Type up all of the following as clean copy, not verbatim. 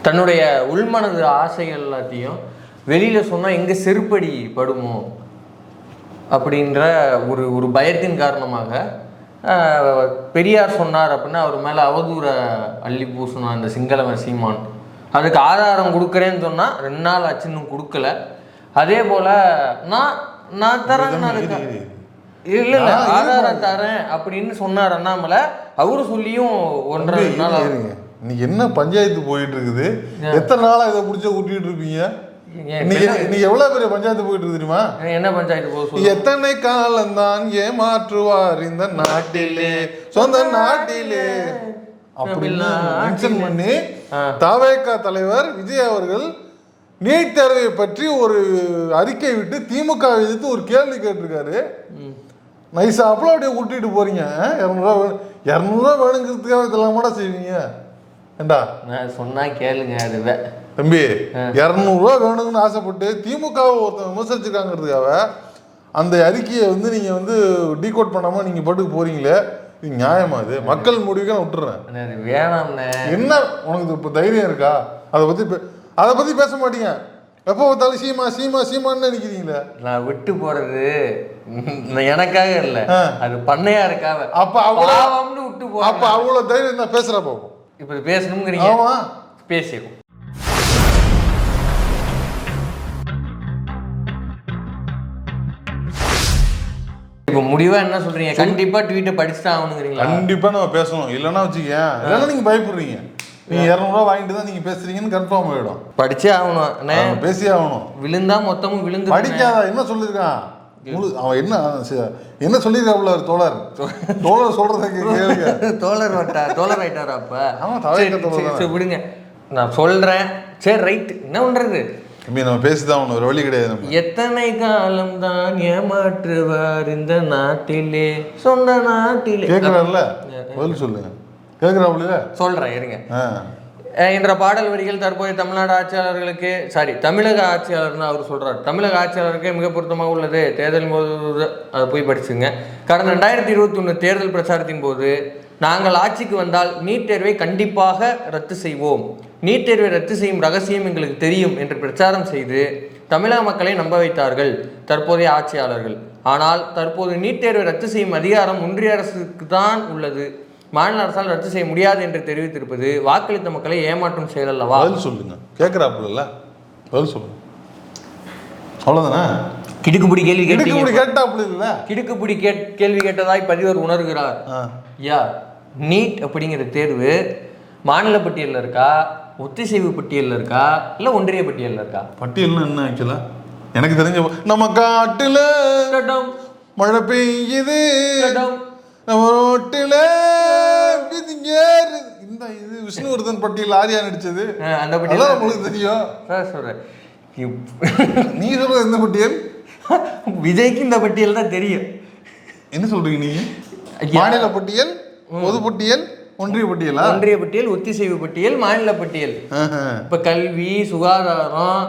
தன்னுடைய உள்மனது ஆசைகள் எல்லாத்தையும் வெளியில் சொன்னால் எங்கே செருப்படி படுமோ அப்படின்ற ஒரு பயத்தின் காரணமாக பெரியார் சொன்னார் அப்படின்னா அவர் மேலே அவதூற அள்ளி பூசணும் அந்த சிங்களவன் சீமான். அதுக்கு ஆதாரம் கொடுக்குறேன்னு சொன்னால் 2 நாள் ஆச்சு இன்னும் கொடுக்கல. அதே போல் நான் தரேன் அதுக்கு இல்லை ஆதாரம் தரேன் அப்படின்னு சொன்னார் அண்ணாமலை. அவரு சொல்லியும் 1.5 நாள் ஆகுங்க. இன்னைக்கு என்ன பஞ்சாயத்து போயிட்டு இருக்குது? எத்தனை நாளா இதை பிடிச்ச ஊட்டிட்டு இருப்பீங்க? நீ எவ்வளவு பெரிய பஞ்சாயத்து போயிட்டு இருக்கு தெரியுமா? என்ன பஞ்சாயத்து போக எத்தனை காலம்தான் ஏமாற்றுவார் இந்த நாட்டிலே சொந்த நாட்டிலே அப்படின்னு மென்ஷன் பண்ணி தவேகா தலைவர் விஜய் அவர்கள் நீட் தேர்வை பற்றி ஒரு அறிக்கை விட்டு திமுக எதிர்த்து ஒரு கேள்வி கேட்டிருக்காரு. நைஸா அப்பளம் அப்படியே கூட்டிட்டு போறீங்க. 200 வேணுங்கிறதுக்காக இதெல்லாம் கூட செய்வீங்க. ஏண்டா நான் சொன்னா கேளுங்க. அதுவே தம்பி 200 வேணும்னு ஆசைப்பட்டு திமுகவை ஒருத்தன் விமர்சிச்சிருக்காங்கிறதுக்காக அந்த அறிக்கையை நீங்க டீகோட் பண்ணாம நீங்க பாட்டுக்கு போறீங்களே, இது நியாயமா? இது மக்கள் முடிவுக்கு நான் விட்டுறேன். வேணாம்ண்ணே. என்ன உனக்கு இப்போ தைரியம் இருக்கா? அதை பத்தி பேச மாட்டீங்க. எப்போ பார்த்தாலும் சீமா சீமா சீமான்னு நினைக்கிறீங்களே. நான் விட்டு போறது எனக்காக இல்லை, அது பண்ணையாருக்காக. அப்ப அவ்வளவு விட்டு போ. அப்ப அவ்வளவு தைரியம் தான் பேசுற போகும். இப்ப பேசணுங்கிறீங்க. ஆமா பேசிடும். இப்போ முடிவா என்ன சொல்றீங்க? கண்டிப்பா ட்வீட்டை படிச்சுட்டு ஆகணுங்கிறீங்களா? கண்டிப்பா நம்ம பேசணும். இல்லைன்னா வச்சுக்கேன், இல்லைன்னா நீங்க பயப்படுறீங்க. நீங்க 200 வாங்கிட்டு தான் நீங்க பேசுறீங்கன்னு கன்ஃபார்ம் ஆயிடும். படிச்சே ஆகணும், பேசியே ஆகணும். விழுந்தா மொத்தமும் விழுந்து. படிக்காத என்ன சொல்லிருக்கான் அவன்? என்ன சொல்லிருக்காப்ல தோழர் சொல்றத கேளுங்க. தோழர் ஆயிட்டாரு. அப்ப விடுங்க, நான் சொல்றேன். சரி ரைட், என்ன பண்றது? நம்ம பேசிதான் ஒரு வழி கிடையாது. எத்தனை காலம் தான் ஏமாற்றுவார் இந்த நாட்டிலே சொந்த நாட்டிலே. கேட்கறாருல, பதில் சொல்லுங்க. கேட்கறாப்ல சொல்றேன் இருங்க. என்ற பாடல் வரிகள் தற்போதைய தமிழ்நாடு ஆட்சியாளர்களுக்கு தமிழக ஆட்சியாளர்னு அவர் சொல்றாரு. தமிழக ஆட்சியாளருக்கு மிக பொருத்தமாக உள்ளது. தேர்தல் போது அதை போய் படிச்சுங்க. கடந்த 2021 தேர்தல் பிரச்சாரத்தின் போது நாங்கள் ஆட்சிக்கு வந்தால் நீட் தேர்வை கண்டிப்பாக ரத்து செய்வோம், நீட் தேர்வை ரத்து செய்யும் ரகசியம் எங்களுக்கு தெரியும் என்று பிரச்சாரம் செய்து தமிழக மக்களை நம்ப வைத்தார்கள் தற்போதைய ஆட்சியாளர்கள். ஆனால் தற்போது நீட் தேர்வை ரத்து செய்யும் அதிகாரம் ஒன்றிய அரசுக்கு தான் உள்ளது, மாநில அரசால் ரத்து செய்ய முடியாது என்று தெரிவித்திருப்பது வாக்களித்த மக்களை ஏமாற்றும் செயல் அல்லவா? பதில் சொல்லுங்க. கேட்கிறாப்புல பதில் சொல்லுங்க. அவ்வளவுதானே. கிடுக்குப்பிடி கேள்வி கேட்டாப்புல இல்ல, கிடுக்குப்பிடி கேள்வி கேட்டதாய் பதிவர் உணர்கிறார். யா நீட் அப்படிங்கிற தேர்வு மாநில பட்டியலில் இருக்கா, ஒத்திசைவு பட்டியலில் இருக்கா, இல்லை ஒன்றிய பட்டியலில் இருக்கா? பட்டியல்னு என்ன ஆக்சுவலா எனக்கு தெரிஞ்ச நம்ம காட்டுல மழை பெய்யுது, நம்ம ரோட்டில இந்த இது விஷ்ணுவர்தன் பட்டியல் ஆரியா நடிச்சது, அந்த பட்டியல் உங்களுக்கு தெரியும். சொல்றேன். நீ சொல்றது எந்த பட்டியல்? விஜய்க்கு இந்த பட்டியல் தான் தெரியும். என்ன சொல்றீங்க நீங்க? மாநில பட்டியல், பொது பட்டியல், ஒன்றிய பட்டியலா? ஒன்றிய பட்டியல், ஒத்திசைவு பட்டியல், மாநில பட்டியல். இப்ப கல்வி, சுகாதாரம்,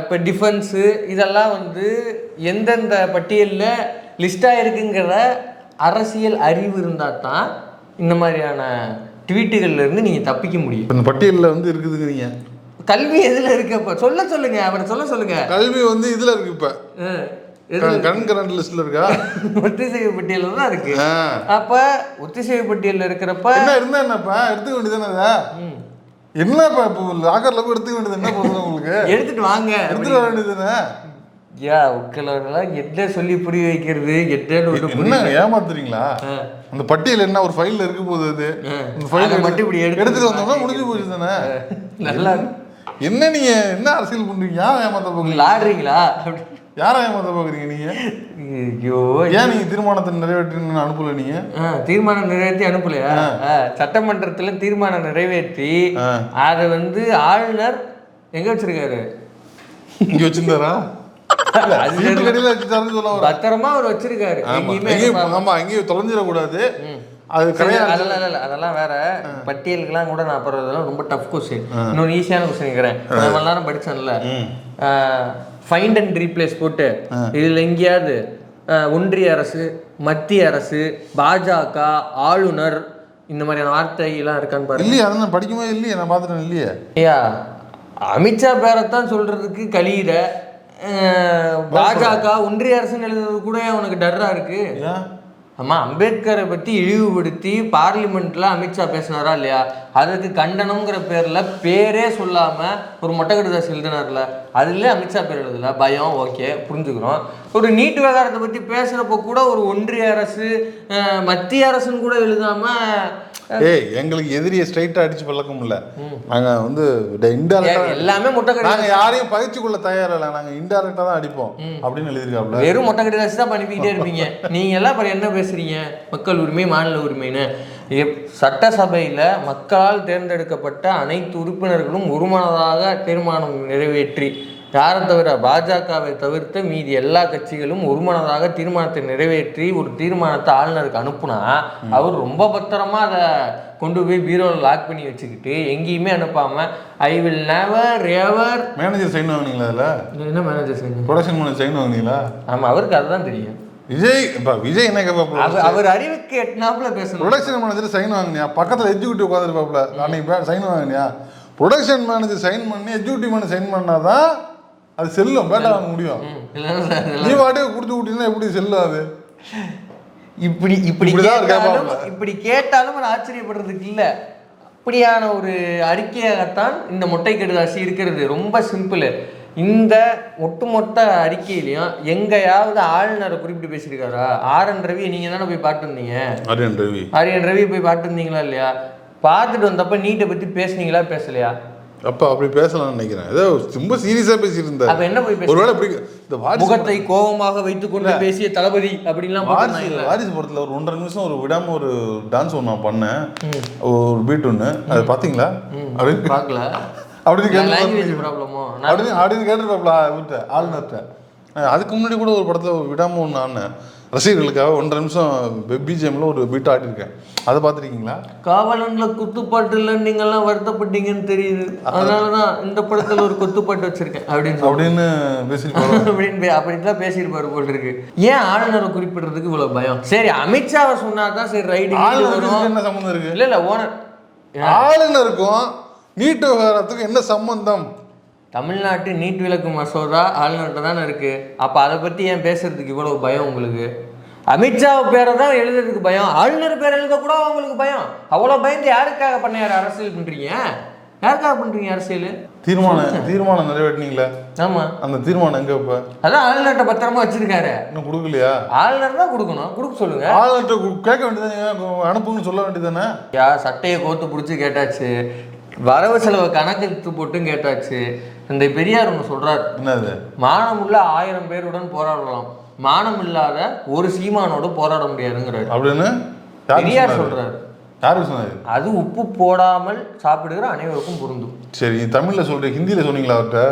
இப்ப டிஃபென்ஸு, இதெல்லாம் எந்தெந்த பட்டியலில் லிஸ்டாக இருக்குங்கிற அரசியல் அறிவு இருந்தால் தான் இந்த மாதிரியான ட்வீட்டுகள்ல இருந்து நீங்க தப்பிக்க முடியும். இந்த பட்டியலில் இருக்குதுங்கிறீங்க. கல்வி எதுல இருக்கு? அப்ப சொல்லுங்க, அவரை சொல்லுங்க. கல்வி இதுல இருக்கு. இப்ப கரண்ட் லிஸ்ட்ல இருக்கா? ஒத்திசைவு பட்டியல்ல தான் இருக்கு. அப்ப ஒத்திசைவு பட்டியல்ல இருக்கிறப்ப என்ன இருந்தா என்னப்பா எடுத்துக்க வேண்டியதானே? என்னப்பா இப்போ லாக்கர்ல போய் எடுத்துக்க வேண்டியது என்ன பண்ணுறது? உங்களுக்கு எடுத்துட்டு வாங்க, எடுத்துட்டு வர வேண்டியதுதானே. உங்களெல்லாம் என்ன சொல்லி புரிய வைக்கிறது? என்ன ஏமாத்துறீங்களா? அந்த பட்டியல் என்ன ஒரு ஃபைல்ல இருக்கு போகுது, அது இந்த ஃபைலை மட்டும் இப்படி எடுத்துட்டு வந்தோம்னா முடிஞ்சு போச்சு தானே. நல்லா என்ன நீங்க என்ன அரசியல் பண்றீங்க? யாரை ஏமாத்த போகிறீங்க? ஆடுறீங்களா? யாரை ஏமாத்த போகிறீங்க நீங்க? ஐயோ, ஏன் நீங்க தீர்மானத்தை நிறைவேற்றி அனுப்பல? நீங்க தீர்மானம் நிறைவேற்றி அனுப்பலையா? சட்டமன்றத்துல தீர்மானம் நிறைவேற்றி அதை ஆளுநர் எங்க வச்சிருக்காரு? இங்க வச்சிருந்தாரா? பத்திரமா அவர் வச்சிருக்காரு. எங்கேயும் தொலைஞ்சிடக்கூடாது. அதெல்லாம் வேற. பட்டியலுக்கெல்லாம் கூட நான் அப்புறம் ரொம்ப டஃப் கொஸ்டின், இன்னொரு ஈஸியான கொஸ்டின் இருக்கிறேன். நான் எல்லாரும் படிச்சேன்ல, ஃபைண்ட் அண்ட் ரீப்ளேஸ் போட்டு இதுல எங்கேயாவது ஒன்றிய அரசு, மத்திய அரசு, பாஜக, ஆளுநர், இந்த மாதிரியான வார்த்தைலாம் இருக்கான்னு பாருங்க. இல்லையா, அதை நான் படிக்கும்போது இல்லையே, நான் பார்த்துட்டேன் இல்லையே. ஐயா அமித்ஷா பேரைத்தான் சொல்றதுக்கு கலியில பாஜக ஒன்றிய அரசுன்னு எழுதுறது கூட உனக்கு டர்ரா இருக்கு. ஆமா, அம்பேத்கரை பத்தி இழிவுபடுத்தி பார்லிமெண்ட்ல அமித்ஷா பேசினாரா இல்லையா? அதுக்கு கண்டனம்ங்கிற பேர்ல பேரே சொல்லாம ஒரு மொட்டை கடிதாசி எழுதினார்ல, அதுல அமித்ஷா பேர் எழுதல. பயம், ஓகே, புரிஞ்சுக்கிறோம். ஒரு நீட் விவகாரத்தை பத்தி பேசுறப்ப கூட ஒரு ஒன்றிய அரசு மத்திய அரசுன்னு கூட எழுதாம எங்களுக்கு எதிரியை ஸ்ட்ரைட்டா அடிச்சு பழக்கம் இல்ல. நாங்க வந்து இன்டைரக்டா எல்லாமே மொட்டை கடிதாசி, நாங்க யாரையும் பகிர்ச்சி கொள்ள தயாரில்ல, நாங்க இன்டைரக்டா தான் அடிப்போம் அப்படின்னு எழுதிருக்காப்ல. வெறும் மொட்டை கடிதாசி தான் பண்ணிக்கிட்டே இருப்பீங்க நீங்க எல்லாம். அப்புறம் என்ன பேசுறீங்க மக்கள் உரிமை மாநில உரிமைன்னு? சட்டசபையில மக்களால் தேர்ந்தெடுக்கப்பட்ட அனைத்து உறுப்பினர்களும் ஒருமனதாக தீர்மானம் நிறைவேற்றி, யாரை தவிர பாஜகவை தவிர்த்து மீதி எல்லா கட்சிகளும் ஒருமனதாக தீர்மானத்தை நிறைவேற்றி ஒரு தீர்மானத்தை ஆளுநருக்கு அனுப்புனா அவர் ரொம்ப பத்திரமா அதை கொண்டு போய் பீரோவில் லாக் பண்ணி வச்சுக்கிட்டு எங்கேயுமே அனுப்பாம I will never ever. Manager sign வாங்கினீங்களா? அதில் என்ன manager sign? Production manager sign வாங்கினீங்களா? ஆமா, அவருக்கு அதுதான் தெரியும். விஜய் என்ன கேட்பாப்ல, அவர் அறிவுக்கு எட்னாப்புல பேசணும். ப்ரொடக்ஷன் மேனேஜர் சைன் வாங்கினியா? பக்கத்தில் எக்ஸிக்யூட்டிவ் உட்காந்துருப்பாப்ல, அன்னைக்கு சைன் வாங்கினியா? ப்ரொடக்ஷன் மேனேஜர் சைன் பண்ணி எக்ஸிக்யூட்டிவ் மேனேஜர் சைன் பண்ணாதான் அது செல்லும், பேட்டா வாங்க முடியும். நீ வாட்டியே கொடுத்து விட்டீங்கன்னா எப்படி செல்லும்? அது இப்படி கேட்டாலும் ஆச்சரியப்படுறதுக்கு இல்ல. அப்படியான ஒரு அறிக்கையாகத்தான் இந்த மொட்டை கடிதாசி இருக்கிறது. ரொம்ப சிம்பிள். இந்த ஒட்டுமொத்த அறிக்கையிலையும் எங்கேயாவது ஆளுநரை குறிப்பிட்டு பேசியிருக்காரா? ஆர்.என். ரவி நீங்க தானே போய் பார்த்து வந்தீங்க. ஆர்.என். ரவி போய் பார்த்து வந்தீங்களா இல்லையா? பார்த்துட்டு வந்தப்ப நீட்டை பத்தி பேசுனீங்களா பேசலையா? அப்ப அப்படி பேசலாம்னு நினைக்கிறேன். ஏதோ ரொம்ப சீரியஸா பேசிட்டு இருந்தாரு. அப்ப என்ன போய் ஒருவேளை இப்படி இந்த முகத்தை கோபமாக வைத்துக் கொண்டு பேசிய தளபதி அப்படின்லாம் வாரிசு படத்துல ஒரு 1.5 நிமிஷம் ஒரு விடாம ஒரு டான்ஸ் ஒன்று நான் பண்ணேன், ஒரு பீட் ஒன்று, அதை பாத்தீங்களா? அப்படின்னு பார்க்கல அப்படின்னு கேட்டுருப்பாப்ல ஆளுநர்கிட்ட. அதுக்கு முன்னாடி கூட ஒரு படத்துல ஒரு விடாம ஒன்று ஆனேன் ரசிகர்களுக்காக 1.5 நிமிஷம் பிஜிஎம்ல ஒரு பீட் ஆடிருக்கேன். அதை பார்த்துருக்கீங்களா? காவலன்ல குத்துப்பாட்டு இல்லைன்னு நீங்கெல்லாம் வருத்தப்பட்டீங்கன்னு தெரியுது, அதனாலதான் இந்த படத்துல ஒரு குத்துப்பாட்டு வச்சிருக்கேன் அப்படின்னு பேசிருப்பாரு. அப்படின்லாம் பேசியிருப்பாரு போல் இருக்கு. ஏன் ஆளுநரை குறிப்பிடுறதுக்கு இவ்வளவு பயம்? சரி, அமித்ஷாவை சொன்னாதான் சரி ரைடு. என்ன சம்பந்தம் இருக்கு? இல்ல ஓனர் ஆளுநருக்கும் நீட் விவகாரத்துக்கும் என்ன சம்பந்தம்? தமிழ்நாட்டு நீட் விலக்கு மசோதா ஆளுநர்கிட்ட தானே இருக்கு. அப்ப அதை பத்தி ஏன் பேசுறதுக்கு இவ்வளவு பயம் உங்களுக்கு? அமித்ஷா பேரை தான் எழுதுறதுக்கு பயம், ஆளுநர் பேர் எழுத கூட உங்களுக்கு பயம். அவ்வளவு பயந்து யாருக்காக பண்ண அரசியல் பண்றீங்க? யாருக்காக பண்றீங்க அரசியல்? தீர்மானம் நிறைவேற்றினீங்களா? ஆமா, அந்த தீர்மானம் எங்க? இப்ப அதான் ஆளுநர்கிட்ட பத்திரமா வச்சிருக்காரு. இன்னும் கொடுக்கலையா? ஆளுநர் தான் கொடுக்கணும், கொடுக்க சொல்லுங்க. ஆளுநர்கிட்ட கேட்க வேண்டியதானே, அனுப்புன்னு சொல்ல வேண்டியதானே. சட்டையை கோத்து பிடிச்சி கேட்டாச்சு, வரவு செலவு கணக்கு போட்டும் கேட்டாச்சு. இந்த பெரியார் ஒன்று சொல்றாரு, என்னது? மானமுள்ள 1000 பேருடன் போராடலாம், மானம் இல்லாத ஒரு சீமானோடு போராட முடியாதுங்கிறாரு. அப்படின்னு பெரியார் சொல்றாரு. யாருக்கு சொன்னாரு? அது உப்பு போடாமல் சாப்பிடுகிற அனைவருக்கும் பொருந்தும். சரி, தமிழ்ல சொல்ற, ஹிந்தியில சொன்னீங்களா அவர்கிட்ட?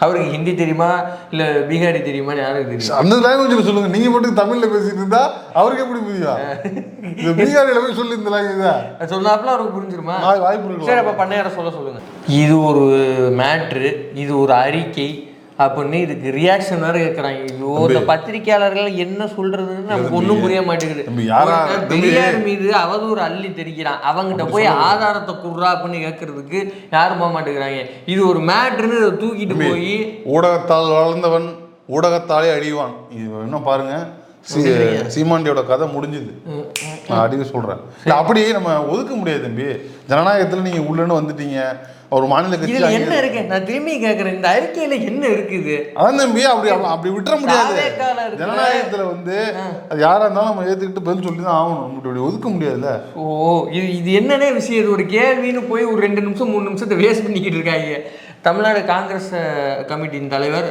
அவருக்கு ஹிந்தி தெரியுமா இல்ல பீகாரி தெரியுமா? யாருக்கு தெரியும்? அந்த லாங்குவேஜ்ல சொல்லுங்க. நீங்க மட்டும் தமிழ்ல பேசிட்டு இருந்தா அவருக்கு எப்படி புரியும்? இந்த பீகாரியில போய் சொல்லி இந்த லாங்குவேஜ் சொன்னாப்ல அவருக்கு புரிஞ்சிருமா? வாய்ப்பு இருக்கு. சரி, அப்ப பண்ணையார சொல்லுங்க. இது ஒரு மேட்ரு, இது ஒரு அறிக்கை அப்படின்னு இதுக்கு ரியாக்ஷன் வேற கேட்கறாங்க. ஐயோ, இந்த பத்திரிகையாளர்கள் என்ன சொல்றதுன்னு நமக்கு ஒன்றும் புரிய மாட்டேங்குது. பெரியார் மீது அவதூறு அள்ளி தெரிக்கிறான், அவங்ககிட்ட போய் ஆதாரத்தை குடுறா அப்படின்னு கேட்கறதுக்கு யாரும் போக மாட்டேங்கிறாங்க. இது ஒரு மேட்ருன்னு தூக்கிட்டு போய் ஊடகத்தால் வளர்ந்தவன் ஊடகத்தாலே அழிவான். இது என்ன பாருங்க, சீமாண்டியோட கதை முடிஞ்சுது அப்படின்னு சொல்றேன். அப்படி நம்ம ஒதுக்க முடியாது தம்பி. ஜனநாயகத்துல நீங்க உள்ளன்னு வந்துட்டீங்க, ஒரு மாநில கட்சி என்ன இருக்கு? நான் திரும்பி கேட்கறேன், இந்த அறிக்கையில என்ன இருக்குது? அதான் தம்பி, அப்படி விட்டுற முடியாது. ஜனநாயகத்துல வந்து அது யாரா இருந்தாலும் நம்ம ஏத்துக்கிட்டு பதில் சொல்லி தான் ஆகணும். நம்ம ஒதுக்க முடியாதுல்ல. ஓ, இது என்னன்னே விஷயம்? இது ஒரு கேள்வின்னு போய் ஒரு 2 நிமிஷம் 3 நிமிஷத்தை வேஸ்ட் பண்ணிக்கிட்டு இருக்காங்க. தமிழ்நாடு காங்கிரஸ் கமிட்டியின் தலைவர்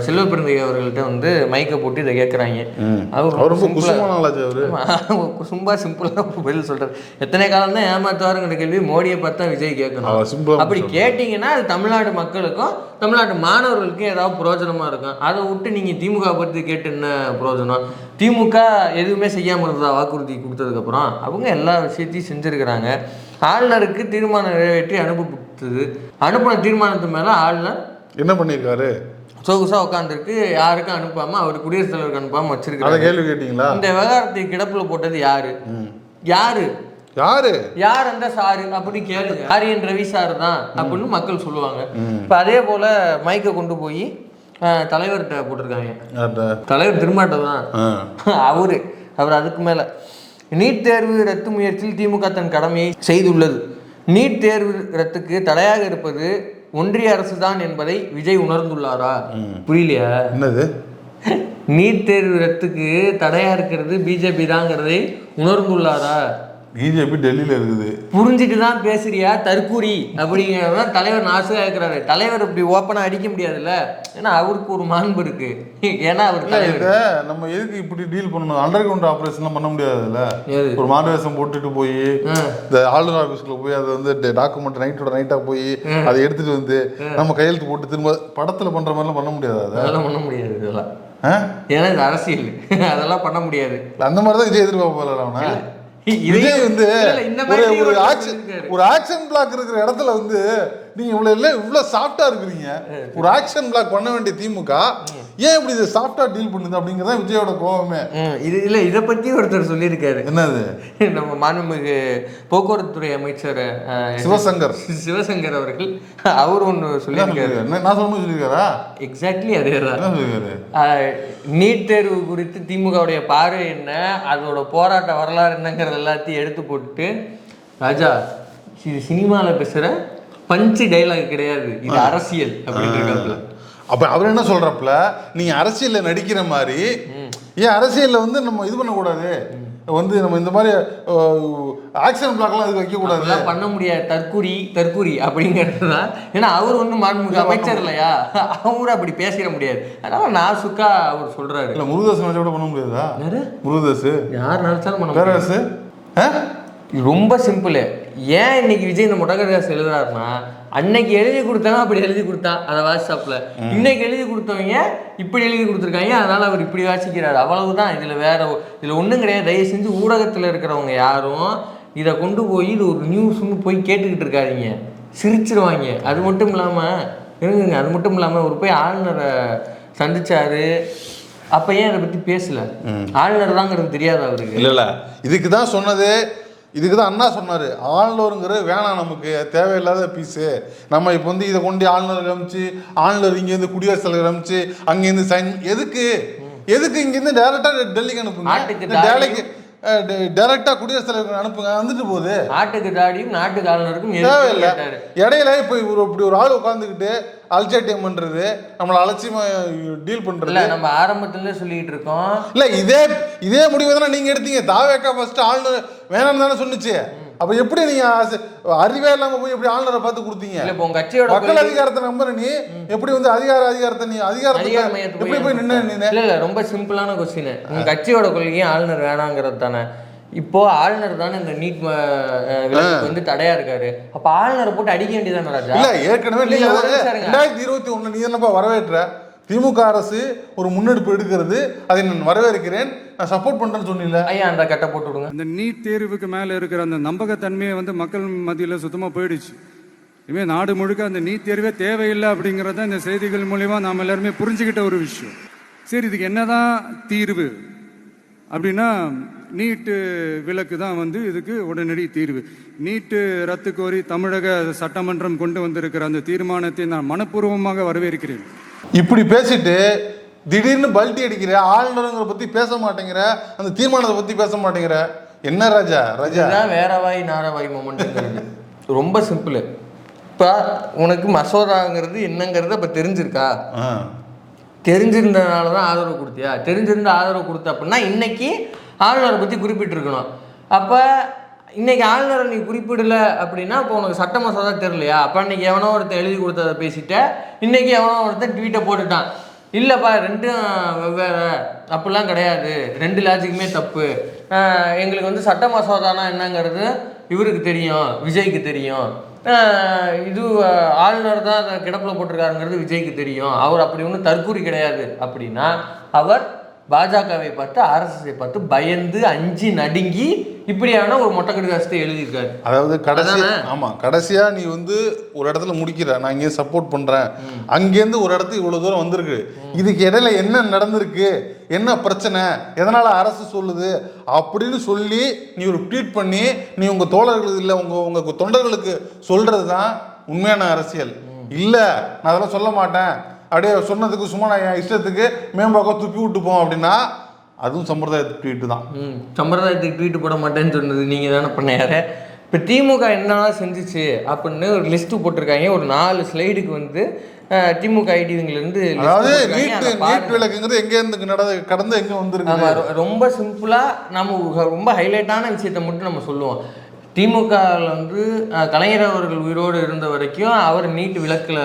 செல்வப்பிரந்தை அவர்கள்ட்ட வந்து மைக்கை போட்டு இதை கேட்குறாங்க. அவர் சும்மா சிம்பிளாக பதில் சொல்றாரு. எத்தனை காலம் தான் ஏமாத்துவாருங்கிற கேள்வி மோடியை பார்த்தா விஜய் கேட்கணும். அப்படி கேட்டீங்கன்னா அது தமிழ்நாடு மக்களுக்கும் தமிழ்நாட்டு மாணவர்களுக்கும் ஏதாவது பிரயோஜனமா இருக்கும். அதை விட்டு நீங்க திமுக பற்றி கேட்டு என்ன பிரயோஜனம்? திமுக எதுவுமே செய்யாமல் இருந்ததா வாக்குறுதி கொடுத்ததுக்கப்புறம்? அவங்க எல்லா விஷயத்தையும் செஞ்சுருக்கிறாங்க. ஆளுநருக்கு தீர்மானம் நிறைவேற்றி அனுப்பின தீர்மானத்து மேல ஆளுநர் என்ன பண்ணிருக்காரு? சொகுசா உட்காந்துருக்கு, யாருக்கும் அனுப்பாம அவர் குடியரசுத் தலைவருக்கு அனுப்பாம வச்சிருக்காரு. கேள்வி கேட்டீங்களா? இந்த விவகாரத்தை கிடப்புல போட்டது யாரு? யாரு யாரு அந்த சாரு அப்படின்னு கேளுங்க. ஆரியன் ரவி சார் தான் அப்படின்னு மக்கள் சொல்லுவாங்க. இப்போ அதே போல மைக்கை கொண்டு போய் தலைவர்கிட்ட போட்டிருக்காங்க. தலைவர் திருமாட்ட தான் அவர் அதுக்கு மேல நீட் தேர்வு ரத்து முயற்சியில் திமுக தன் கடமையை செய்துள்ளது. நீட் தேர்வு ரத்துக்கு தடையாக இருப்பது ஒன்றிய அரசு தான் என்பதை விஜய் உணர்ந்துள்ளாரா? புரியலையா? என்னது நீட் தேர்வு ரத்துக்கு தடையா இருக்கிறது பிஜேபி தாங்கிறதை உணர்ந்துள்ளாரா? பிஜேபி டெல்லியில இருக்குது, புரிஞ்சுட்டு தான் பேசுறியா தற்கூரி அப்படிங்கிறதான் தலைவர் நாசா இருக்கிறாரு. தலைவர் இப்படி ஓப்பனா அடிக்க முடியாதுல்ல, ஏன்னா அவருக்கு ஒரு மாண்பு இருக்கு. ஏன்னா அவர் இதை நம்ம எதுக்கு இப்படி டீல் பண்ணணும்? அண்டர் கிரவுண்ட் ஆப்ரேஷன்லாம் பண்ண முடியாதுல்ல. ஒரு மாநிலம் போட்டுட்டு போய் இந்த ஆளுநர் ஆஃபீஸ்க்குள்ள போய் அதை வந்து டாக்குமெண்ட் நைட்டா போய் அதை எடுத்துட்டு வந்து நம்ம கையெழுத்து போட்டு திரும்ப படத்துல பண்ற மாதிரிலாம் பண்ண முடியாது. அதெல்லாம் பண்ண முடியாது. இதெல்லாம் ஏன்னா இது அரசியல், அதெல்லாம் பண்ண முடியாது. அந்த மாதிரிதான் விஜய் எதிர்பார்ப்பாங்க. இதே வந்து ஒரு ஆக்ஷன் பிளாக் இருக்கிற இடத்துல வந்து நீங்க இவ்வளவு சாஃப்டா இருக்கிறீங்க. ஒரு ஆக்ஷன் பிளாக் பண்ண வேண்டிய திமுக ஏன் இப்படி இதை சாஃப்டா டீல் பண்ணுது அப்படிங்கறத விஜயோட கோபமே. இது இல்ல, இதை பத்தி ஒருத்தர் சொல்லியிருக்காரு. என்னது? நம்ம மாண்புமிகு போக்குவரத்துறை அமைச்சர் சிவசங்கர் அவர்கள் அவர் ஒன்று சொல்லியிருக்காரு. நான் சொல்லியிருக்காரா? எக்ஸாக்ட்லி அதேதான். நீட் தேர்வு குறித்து திமுகவுடைய பார்வை என்ன, அதோட போராட்ட வரலாறு என்னங்கிறது எல்லாத்தையும் எடுத்து போட்டுட்டு, ராஜா இது சினிமாவில் பேசுற பஞ்சு டைலாக் கிடையாது, இது அரசியல் அப்படின்னு இருக்காப்புல. அப்ப அவர் என்ன சொல்றப்பல, நீங்க அரசியல்ல நடிக்கிற மாதிரி ஏன் அரசியல்ல வந்து நம்ம இது பண்ணக்கூடாது, வந்து நம்ம இந்த மாதிரி ஆக்ஷன் பிளாக்லாம் இது வைக்க கூடாது, பண்ண முடியாது, தற்கூரி அப்படிங்கிறது தான். ஏன்னா அவர் ஒன்றும் மாண்புமிகு அமைச்சர் இல்லையா, அவரும் அப்படி பேசிட முடியாது. அதனால நாசுக்கா அவர் சொல்றாரு. இல்ல முருகதாஸ் நினைச்சா கூட பண்ண முடியாதா? முருகதாஸ் யார் நினைச்சாலும் பண்ண ரொம்ப சிம்பிள். ஏன் இன்னைக்கு விஜய் இந்த முடக்கதாஸ் எழுதுறாருன்னா, அன்னைக்கு எழுதி கொடுத்தவன் அப்படி எழுதி கொடுத்தான் அதை வாட்ஸ்அப்ல, இன்னைக்கு எழுதி கொடுத்தவங்க இப்படி எழுதி கொடுத்துருக்காங்க, அதனால அவர் இப்படி வாசிக்கிறாரு, அவ்வளவுதான். இதுல ஒன்றும் கிடையாது. தயவு செஞ்சு ஊடகத்தில் இருக்கிறவங்க யாரும் இதை கொண்டு போய் இது ஒரு நியூஸ்ன்னு போய் கேட்டுக்கிட்டு இருக்காதீங்க, சிரிச்சிருவாங்க. அது மட்டும் இல்லாமல் அவர் போய் ஆளுநரை சந்திச்சாரு, அப்ப ஏன் அதை பத்தி பேசல? ஆளுநர் தாங்கிறது தெரியாது அவருக்கு. இல்ல இதுக்கு தான் சொன்னது, இதுக்கு தான் அண்ணா சொன்னார், ஆளுநருங்கிற வேணாம், நமக்கு தேவையில்லாத பீஸு. நம்ம இப்போ வந்து இதை கொண்டு ஆளுநர் காமிச்சு, ஆளுநர் இங்கேருந்து குடியரசுத் தலைவர் காமிச்சு, அங்கேருந்து சைன் எதுக்கு இங்கேருந்து டேரெக்டாக டெல்லிக்கு அனுப்புங்க, டைரக்டா குடியரசுத் தலைவருக்கு அனுப்புங்க, வந்துட்டு போகுது. நாட்டுக்கு தாடியும் நாட்டுக்கு ஆளுநருக்கும் தேவையில்லை. இடையில இப்போ இப்படி ஒரு ஆள் உட்காந்துக்கிட்டு அல்சாட்டியம் பண்றது, நம்மளை அலட்சியமா டீல் பண்றது. நம்ம ஆரம்பத்துல சொல்லிட்டு இருக்கோம். இல்ல இதே முடிவு தானே நீங்க எடுத்தீங்க. தாவேக்கா ஃபர்ஸ்ட் ஆளுநர் வேணாம்னு தானே சொன்னுச்சு. அப்ப எப்படி நீங்க அறிவே இல்லாம போய் எப்படி ஆளுநரை பார்த்து கொடுத்தீங்க? மக்கள் அதிகாரத்தை நம்புற நீ எப்படி வந்து அதிகாரத்தை நீ எப்படி போய் நின்று? இல்ல ரொம்ப சிம்பிளான கொஸ்டின். உங்க கட்சியோட கொள்கையும் ஆளுநர் வேணாங்கிறது தானே. இப்போ ஆளுநர் தானே இந்த நீட் விலக்குக்கு வந்து தடையா இருக்காரு, அப்ப ஆளுநரை போட்டு அடிக்க வேண்டியதானே ராஜா? இல்ல ஏற்கனவே 2021 நீ என்னப்பா வரவேற்ற? திமுக அரசு ஒரு முன்னெடுப்பு எடுக்கிறது, அதை நான் வரவேற்கிறேன், நான் சப்போர்ட் பண்றேன்னு சொன்னீங்க. ஐயா அந்த கட்டை போட்டு விடுங்க. இந்த நீட் தேர்வுக்கு மேல இருக்கிற அந்த நம்பகத்தன்மையை வந்து மக்கள் மத்தியில சுத்தமா போயிடுச்சு. இனிமே நாடு முழுக்க அந்த நீட் தேர்வே தேவையில்லை அப்படிங்கறத இந்த செய்திகள் மூலியமா நாம் எல்லாருமே புரிஞ்சுக்கிட்ட ஒரு விஷயம். சரி, இதுக்கு என்னதான் தீர்வு அப்படின்னா, நீட்டு விலக்கு தான் வந்து இதுக்கு உடனடி தீர்வு. நீட்டு ரத்து கோரி தமிழக சட்டமன்றம் கொண்டு வந்திருக்கிற அந்த தீர்மானத்தை நான் மனப்பூர்வமாக வரவேற்கிறேன். இப்படி பேசிட்டு திடீர்னு பல்ட்டி அடிக்கிற, ஆளுநருங்கிற பத்தி பேச மாட்டேங்கிற, அந்த தீர்மானத்தை பத்தி பேச மாட்டேங்கிற, என்ன ராஜா வேறவாய் நாரவாய் மொமெண்ட்ங்கிறது ரொம்ப சிம்பிள். இப்போ உனக்கு மசோதாங்கிறது என்னங்கிறது இப்போ தெரிஞ்சிருக்கா? தெரிஞ்சிருந்ததுனால தான் ஆதரவு கொடுத்தியா? தெரிஞ்சிருந்த ஆதரவு கொடுத்த அப்படின்னா இன்னைக்கு ஆளுநரை பற்றி குறிப்பிட்டிருக்கணும். அப்போ இன்னைக்கு ஆளுநரை நீ குறிப்பிடல அப்படின்னா இப்போ உனக்கு சட்ட மசோதா தெரியலையா? அப்போ இன்னைக்கு எவனோ ஒருத்தர் எழுதி கொடுத்ததை பேசிட்ட, இன்னைக்கு எவனோ ஒருத்தர் ட்வீட்டை போட்டுட்டான், இல்லைப்பா ரெண்டும் வெவ்வேறு, அப்படிலாம் கிடையாது, ரெண்டு லாஜிக்குமே தப்பு, எங்களுக்கு வந்து சட்ட மசோதானா என்னங்கிறது இவருக்கு தெரியும், விஜய்க்கு தெரியும், இது ஆளுநர் தான் கிடப்பில் போட்டிருக்காருங்கிறது விஜய்க்கு தெரியும், அவர் அப்படி ஒன்றும் தற்கூரி கிடையாது அப்படின்னா அவர் பாஜகவை பார்த்து RSS பார்த்து பயந்து அஞ்சு நடுங்கி இப்படியான ஒரு மொட்டை கடிதாசத்தை எழுதியிருக்காரு. அதாவது கடைசியா நீ வந்து ஒரு இடத்துல முடிக்கிற, நான் இங்கே சப்போர்ட் பண்றேன், அங்கேருந்து ஒரு இடத்துக்கு இவ்வளவு தூரம் வந்திருக்கு, இதுக்கு இடையில என்ன நடந்திருக்கு, என்ன பிரச்சனை, எதனால அரசு சொல்லுது அப்படின்னு சொல்லி நீ ஒரு ட்வீட் பண்ணி நீ உங்க தோழர்கள் இல்லை உங்க தொண்டர்களுக்கு சொல்றது தான் உண்மையான அரசியல். இல்ல நான் அதெல்லாம் சொல்ல மாட்டேன், அப்படியே சொன்னதுக்கு சும்மா நான் என் இஷ்டத்துக்கு மேம்பாக்கம் துப்பி விட்டுப்போம் அப்படின்னா அதுவும் சம்பிரதாயத்துக்கு ட்வீட்டு தான். சம்பிரதாயத்துக்கு ட்வீட்டு போட மாட்டேன்னு சொன்னது நீங்கள் தானே பண்ணாரு. இப்போ திமுக என்னெல்லாம் செஞ்சிச்சு அப்படின்னு ஒரு லிஸ்ட்டு போட்டிருக்காங்க. ஒரு 4 ஸ்லைடுக்கு வந்து திமுக ஐடிவிங்கிலேருந்து, அதாவது நீட் விளக்குங்கிறது எங்கேருந்து கடந்து எங்கே வந்துருக்கு. ரொம்ப சிம்பிளாக நம்ம ரொம்ப ஹைலைட்டான விஷயத்த மட்டும் நம்ம சொல்லுவோம். திமுகவில் வந்து கலைஞர் அவர்கள் உயிரோடு இருந்த வரைக்கும் அவர் நீட்டு விளக்கில்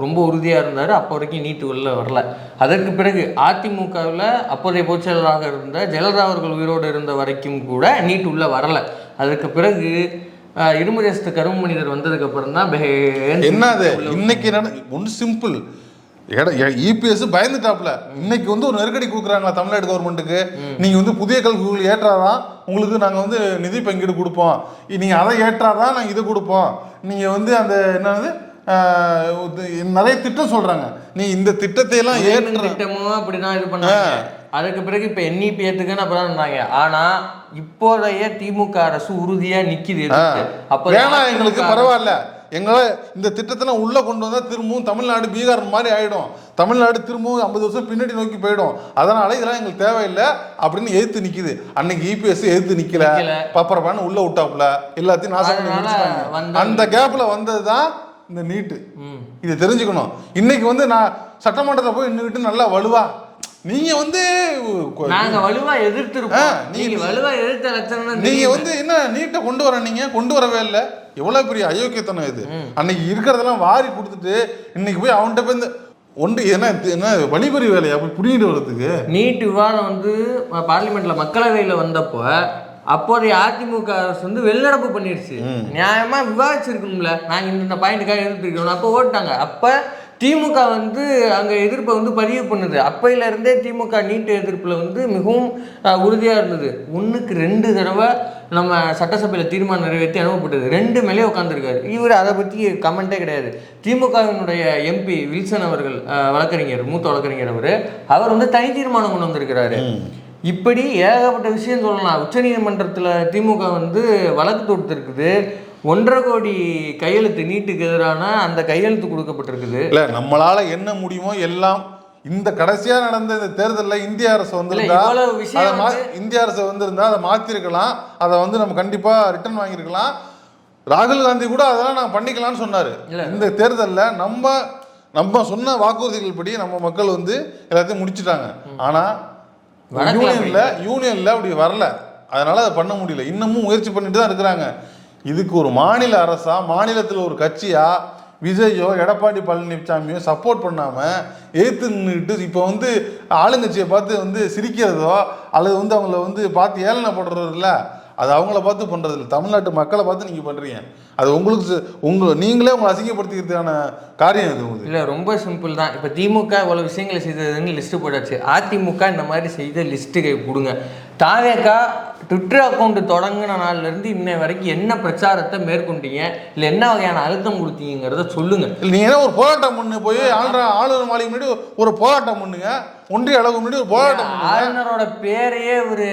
ரொம்ப உறுதியாக இருந்தார். அப்போ வரைக்கும் நீட்டு உள்ள வரல. அதற்கு பிறகு அதிமுகவில் அப்போதைய பொதுச்செயலராக இருந்த ஜெயலலிதா அவர்கள் உயிரோடு இருந்த வரைக்கும் கூட நீட்டு உள்ள வரல. அதற்கு பிறகு இரும்பு தேசத்து கரும்பு மனிதர் வந்ததுக்கு அப்புறம் தான் என்னது இன்னைக்கு ஒன்று சிம்பிள். இபிஎஸ் பயந்துட்டாப்ல. இன்னைக்கு வந்து ஒரு நெருக்கடி கொடுக்குறாங்களா தமிழ்நாடு கவர்மெண்ட்டுக்கு, நீங்க வந்து புதிய கல்விகள் ஏற்றாதான் உங்களுக்கு நாங்க வந்து நிதி பங்கீடு கொடுப்போம், நீங்க அதை ஏற்றாதான் நாங்க இது கொடுப்போம், நீங்க வந்து அந்த என்னது நிறைய திட்டம் சொல்றாங்க, நீ இந்த திட்டத்தை எல்லாம் திட்டமோ அப்படிதான் இது பண்ணாங்க. அதுக்கு பிறகு இப்ப NEP ஏத்துக்குன்னு அப்பதான். ஆனா இப்போதைய திமுக அரசு உறுதியா நிக்குது. அப்ப எங்களுக்கு பரவாயில்ல, எங்களை இந்த திட்டத்தை உள்ள கொண்டு வந்தா திரும்பவும் தமிழ்நாடு பீகார் மாதிரி ஆயிடும், தமிழ்நாடு திரும்பவும் 50 வருஷம் பின்னாடி நோக்கி போயிடும், அதனால இதெல்லாம் எங்களுக்கு தேவையில்லை அப்படின்னு எதிர்த்து நிக்குது. அன்னைக்கு இபிஎஸ் எதிர்த்து நிக்கல, பப்பரப்பான்னு உள்ள விட்டாப்புல எல்லாத்தையும் நாசம் பண்ணி முடிச்சிட்டாங்க. அந்த கேப்ல வந்ததுதான் இந்த நீட்டு. இதை தெரிஞ்சுக்கணும். இன்னைக்கு வந்து நான் சட்டமன்றத்தை போய் நின்றுட்டு நல்லா வலுவா நீங்க வந்து நாங்க வலுவா எதிர்த்திருப்போம், நீங்க வலுவா எதிர்த்த லட்சணம் நீங்க வந்து என்ன நீட்டை கொண்டு வர, நீங்க கொண்டு வரவே இல்லை. எவ்வளவு பெரிய அயோக்கியத்தனம் இது. அன்னைக்கு இருக்கிறதெல்லாம் வாரி கொடுத்துட்டு இன்னைக்கு போய் அவன்கிட்ட போய் ஒன்று என்ன வழிபறி வேலையா போய் புரிஞ்சுட்டு வர்றதுக்கு. நீட் விவாதம் வந்து பார்லிமெண்ட்ல மக்களவையில் வந்தப்போ அப்போதைய அதிமுக அரசு வந்து வெளிநடப்பு பண்ணிடுச்சு. நியாயமா விவாதிச்சிருக்கணும்ல, நாங்க இந்த பாயிண்ட்டுக்காக எதிர்த்துருக்கணும். அப்போ ஓட்டாங்க. அப்ப திமுக வந்து அங்கே எதிர்ப்பை வந்து பதிவு பண்ணுது. அப்பையில இருந்தே திமுக நீட்டு எதிர்ப்பில் வந்து மிகவும் உறுதியாக இருந்தது. 1க்கு 2 தடவை நம்ம சட்டசபையில் தீர்மானம் நிறைவேற்றி அனுப்பப்பட்டது. 2 மேலே உட்காந்துருக்காரு இவர். அதை பற்றி கமெண்ட்டே கிடையாது. திமுகவினுடைய MP வில்சன் அவர்கள், வழக்கறிஞர், மூத்த வழக்கறிஞர், அவர் வந்து தனி தீர்மானம் கொண்டு வந்திருக்கிறாரு. இப்படி ஏகப்பட்ட விஷயம் சொல்லலாம். உச்சநீதிமன்றத்தில் திமுக வந்து வழக்கு தொடுத்திருக்குது. 1.5 கோடி கையெழுத்து நீட்டுக்கு எதிரான அந்த கையெழுத்து கொடுக்கப்பட்டிருக்குது. இல்லை, நம்மளால என்ன முடியுமோ எல்லாம் இந்த கடைசியா நடந்த இந்த தேர்தலில் இந்திய அரசு வந்திருந்தா அதை மாத்திருக்கலாம், அதை வந்து நம்ம கண்டிப்பா ரிட்டர்ன் வாங்கியிருக்கலாம். ராகுல் காந்தி கூட அதெல்லாம் நான் பண்ணிக்கலாம்னு சொன்னாரு. இந்த தேர்தலில் நம்ம சொன்ன வாக்குறுதிகள் படி நம்ம மக்கள் வந்து எல்லாத்தையும் முடிச்சுட்டாங்க. ஆனா யூனியன்ல அப்படி வரல, அதனால அதை பண்ண முடியல. இன்னமும் முயற்சி பண்ணிட்டு தான் இருக்கிறாங்க. இதுக்கு ஒரு மாநில அரசா, மாநிலத்தில் ஒரு கட்சியா விஜயோ எடப்பாடி பழனிசாமியோ சப்போர்ட் பண்ணாமல் எதிர்த்து நின்றுட்டு இப்போ வந்து ஆளுங்கட்சியை பார்த்து வந்து சிரிக்கிறதோ அல்லது வந்து அவங்கள வந்து பார்த்து ஏளனை போடுறதில்ல, அது அவங்கள பார்த்து பண்ணுறது இல்லை, தமிழ்நாட்டு மக்களை பார்த்து நீங்கள் பண்ணுறீங்க. அது உங்களுக்கு நீங்களே உங்களை அசிங்கப்படுத்திக்கிறதுக்கான காரியம் இது இல்லை. ரொம்ப சிம்பிள் தான். இப்போ திமுக இவ்வளோ விஷயங்களை செய்ததுன்னு லிஸ்ட்டு போட்டாச்சு. அதிமுக இந்த மாதிரி செய்த லிஸ்ட்டு கொடுங்க. தாவேக்கா ட்விட்டர் அக்கௌண்ட் தொடங்கின நாள்லேருந்து இன்னை வரைக்கும் என்ன பிரச்சாரத்தை மேற்கொண்டீங்க, இல்லை என்ன வகையான அழுத்தம் கொடுத்தீங்கிறத சொல்லுங்க. நீங்கள் ஏன்னா ஒரு போராட்டம் பண்ணு, போய் ஆளுநர் மாளிகை முன்னாடி ஒரு போராட்டம் பண்ணுங்க, ஒன்றிய அளவு முன்னாடி ஒரு போராட்டம். ஆளுநரோட பேரையே ஒரு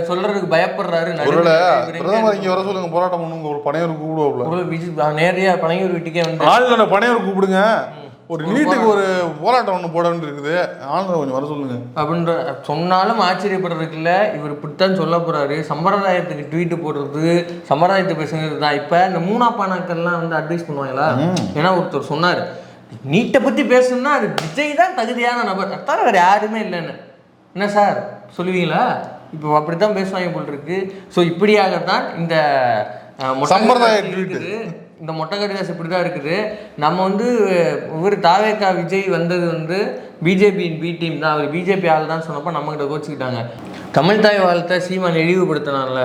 சொல்றதுக்கு பயப்படுறாரு. பிரதமர் இங்கே வர சொல்லுங்க, போராட்டம் பண்ணுங்க, ஒரு பனையூர் கூப்பிடுவாப்ல, நேரடியா பனையூர் வீட்டுக்கே வந்து ஆளுநரை பனையூர் கூப்பிடுங்க, ஒரு நீட்டுக்கு ஒரு போராட்டம் ஒன்று போட வேண்டி இருக்குது, ஆளுநர் கொஞ்சம் வர சொல்லுங்க அப்படின்ற சொன்னாலும் ஆச்சரியப்படுறதுக்கு இல்லை. இவர் இப்படித்தான் சொல்ல போறாரு. சம்பிரதாயத்துக்கு ட்வீட்டு போடுறது, சம்பிரதாயத்தை பேசுகிறது தான். இப்போ இந்த மூணாப்பானாக்கள்லாம் வந்து அட்வைஸ் பண்ணுவாங்களா? ஏன்னா ஒருத்தர் சொன்னார், நீட்டை பற்றி பேசணும்னா அது விஜய் தான் தகுதியான நபர், தவிர வேறு யாருமே இல்லைன்னு. என்ன சார் சொல்லுவீங்களா? இப்போ அப்படித்தான் பேசுவாங்க போல் இருக்கு. ஸோ இப்படியாகத்தான் இந்த சம்பிரதாய ட்வீட்டு, இந்த மொட்டை கடிதாசு இப்படி தான் இருக்குது. நம்ம வந்து இவர் தாவேக்கா விஜய் வந்தது வந்து பிஜேபியின் பி டீம் தான், அவர் பிஜேபி ஆள் தான் சொன்னப்போ நம்மகிட்ட கோச்சிக்கிட்டாங்க. தமிழ் தாய் வாழ்த்தை சீமான் இழிவுபடுத்தினான்ல,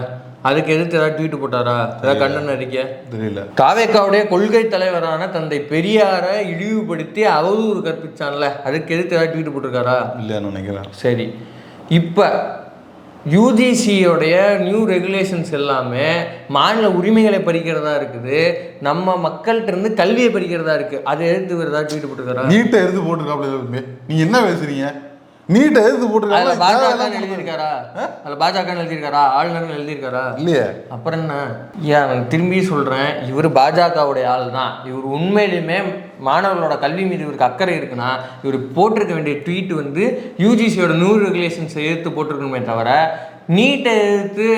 அதுக்கு எதிர்த்து ஏதாவது ட்வீட் போட்டாரா? ஏதாவது கண்டன அறிக்கை தெரியல. தாவேக்காவுடைய கொள்கை தலைவரான தந்தை பெரியாரை இழிவுபடுத்தி அவதூறு கற்பிச்சான்ல, அதுக்கு எதிர்த்து ஏதாவது ட்வீட் போட்டிருக்காரா? இல்லைன்னு நினைக்கிறேன். சரி, இப்போ யூஜிசியோடைய நியூ ரெகுலேஷன்ஸ் எல்லாமே மாநில உரிமைகளை பறிக்கிறதா இருக்குது, நம்ம மக்கள்கிட்ட இருந்து கல்வியை பறிக்கிறதா இருக்கு. அதை எதிர்த்து வேறு ஏதாவது ட்வீட் போட்டுருக்காரா? நீட்டை எடுத்து போட்டுருக்காப்ல. நீங்க என்ன பேசுறீங்க? நீட்டை எடுத்து போட்டுருக்காங்க. பாஜக எழுதியிருக்காரா? அதில் பாஜக எழுதியிருக்காரா? ஆளுநர் எழுதியிருக்காரா? இல்லையே. அப்புறம் என்ன? நான் திரும்பி சொல்றேன், இவர் பாஜகவுடைய ஆள் தான். இவர் உண்மையிலுமே மாணவர்களோட கல்வி மீது இவருக்கு அக்கறை இருக்குன்னா இவர் போட்டிருக்க வேண்டிய ட்வீட் வந்து யூஜிசியோட நியூ ரெகுலேஷன்ஸை எதிர்த்து போட்டிருக்கணுமே தவிர, நீட்டை எதிர்த்து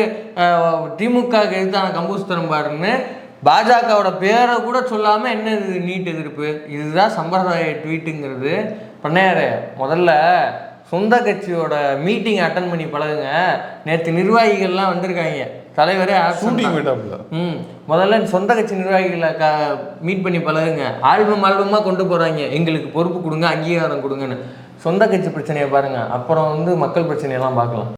திமுக எதிர்த்தான கம்பூஸ்தரம் பாருன்னு பாஜகவோட பேரை கூட சொல்லாமல் என்ன இது நீட் எதிர்ப்பு? இதுதான் சம்பிரதாய ட்வீட்டுங்கிறது. பண்ணையாரு, முதல்ல சொந்த கட்சியோட மீட்டிங் அட்டன் பண்ணி பழகுங்க. நேற்று நிர்வாகிகள்லாம் வந்திருக்காங்க, தலைவரே முதல்ல சொந்த கட்சி நிர்வாகிகளை மீட் பண்ணி பழகுங்க. ஆல்பமாக கொண்டு போகிறாங்க, எங்களுக்கு பொறுப்பு கொடுங்க, அங்கீகாரம் கொடுங்கன்னு. சொந்த கட்சி பிரச்சனையை பாருங்கள், அப்புறம் வந்து மக்கள் பிரச்சனையெல்லாம் பார்க்கலாம்.